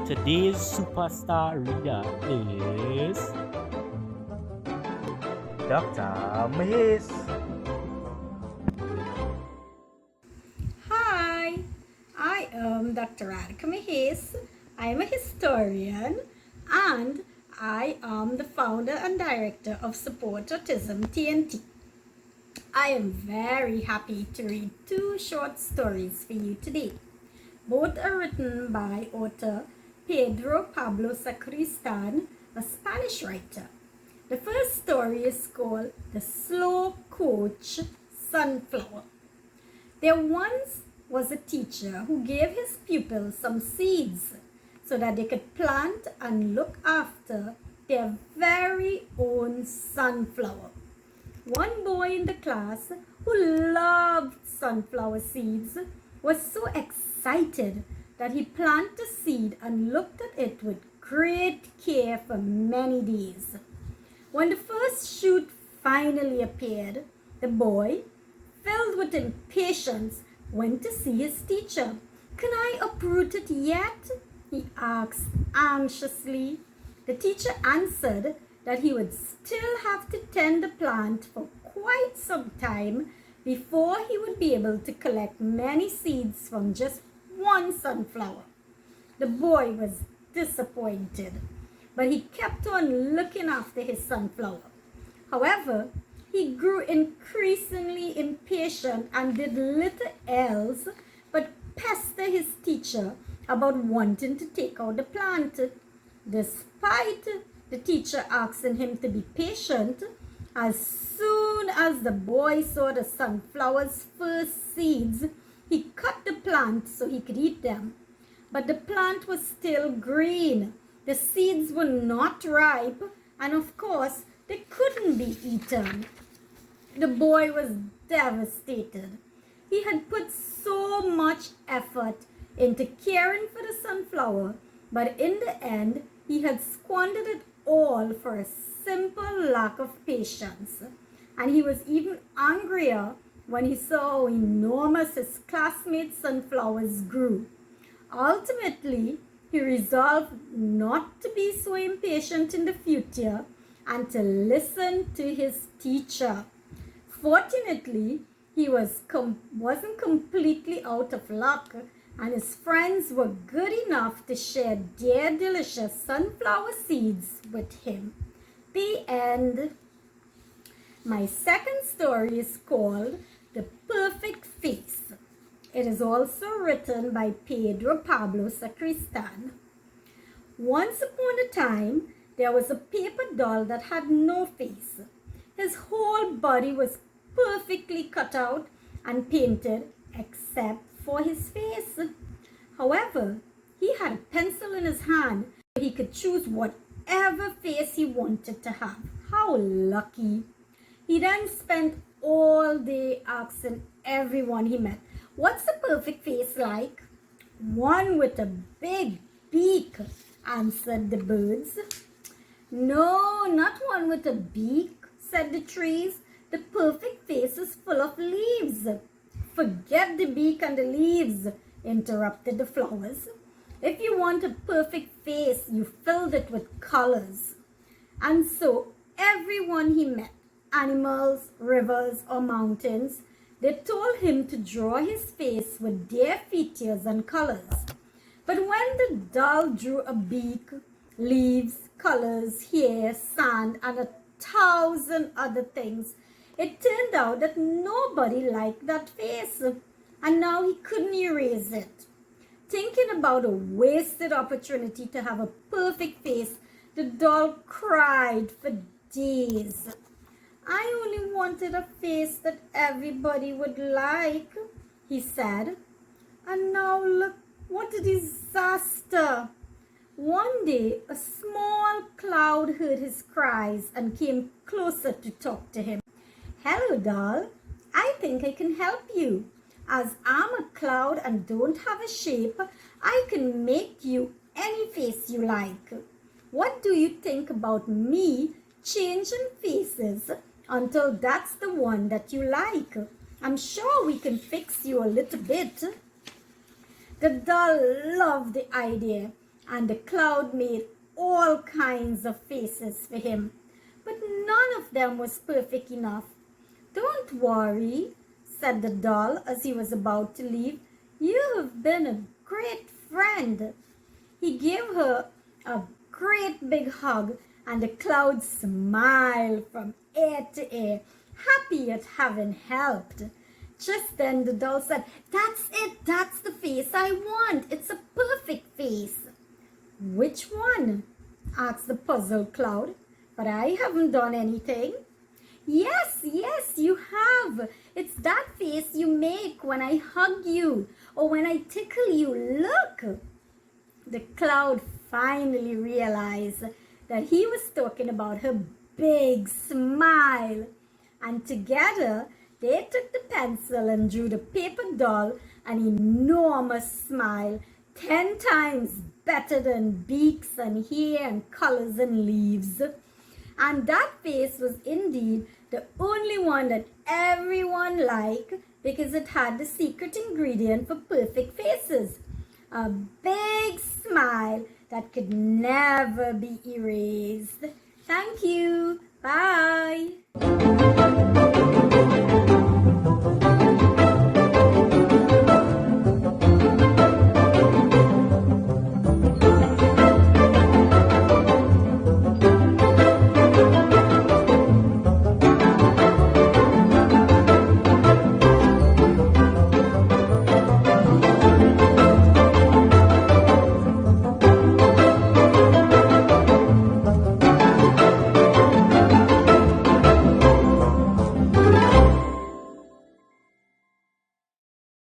Today's superstar reader is Dr. Mahase. Hi, I am Dr. Radica Mahase. I am a historian and I am the founder and director of Support Autism T&T. I am very happy to read two short stories for you today. Both are written by author Pedro Pablo Sacristan, a Spanish writer. The first story is called The Slow Coach Sunflower. There once was a teacher who gave his pupils some seeds so that they could plant and look after their very own sunflower. One boy in the class who loved sunflower seeds was so excited that he planted a seed and looked at it with great care for many days. When the first shoot finally appeared, the boy, filled with impatience, went to see his teacher. "Can I uproot it yet?" he asked anxiously. The teacher answered that he would still have to tend the plant for quite some time before he would be able to collect many seeds from just one sunflower. The boy was disappointed, but he kept on looking after his sunflower. However, he grew increasingly impatient and did little else but pester his teacher about wanting to take out the plant. Despite the teacher asking him to be patient, as soon as the boy saw the sunflower's first seeds, he cut the plant so he could eat them. But the plant was still green. The seeds were not ripe, and of course, they couldn't be eaten. The boy was devastated. He had put so much effort into caring for the sunflower, but in the end, he had squandered it all for a simple lack of patience. And he was even angrier when he saw how enormous his classmates' sunflowers grew. Ultimately, he resolved not to be so impatient in the future and to listen to his teacher. Fortunately, he wasn't completely out of luck, and his friends were good enough to share their delicious sunflower seeds with him. The end. My second story is called The Perfect Face. It is also written by Pedro Pablo Sacristan. Once upon a time, there was a paper doll that had no face. His whole body was perfectly cut out and painted except for his face. However, he had a pencil in his hand so he could choose whatever face he wanted to have. How lucky! He then spent all day asking everyone he met, "What's the perfect face like?" "One with a big beak," answered the birds. "No, not one with a beak," said the trees. "The perfect face is full of leaves." "Forget the beak and the leaves," interrupted the flowers. "If you want a perfect face, you filled it with colors." And so everyone he met, animals, rivers, or mountains, they told him to draw his face with their features and colors. But when the doll drew a beak, leaves, colors, hair, sand, and 1,000 other things, it turned out that nobody liked that face, and now he couldn't erase it. Thinking about a wasted opportunity to have a perfect face, the doll cried for days. "I only wanted a face that everybody would like," he said. "And now look, what a disaster." One day, a small cloud heard his cries and came closer to talk to him. "Hello, doll. I think I can help you. As I'm a cloud and don't have a shape, I can make you any face you like. What do you think about me changing faces until that's the one that you like? I'm sure we can fix you a little bit." The doll loved the idea and the cloud made all kinds of faces for him, but none of them was perfect enough. "Don't worry," said the doll as he was about to leave. "You have been a great friend." He gave her a great big hug, and the cloud smiled from ear to ear, happy at having helped. Just then the doll said, "That's it, that's the face I want. It's a perfect face." "Which one?" asked the puzzled cloud. "But I haven't done anything." Yes, you have. It's that face you make when I hug you or when I tickle you. Look." The cloud finally realized that he was talking about her big smile. And together, they took the pencil and drew the paper doll an enormous smile, 10 times better than beaks and hair and colors and leaves. And that face was indeed the only one that everyone liked because it had the secret ingredient for perfect faces. A big smile that could never be erased. Thank you. Bye.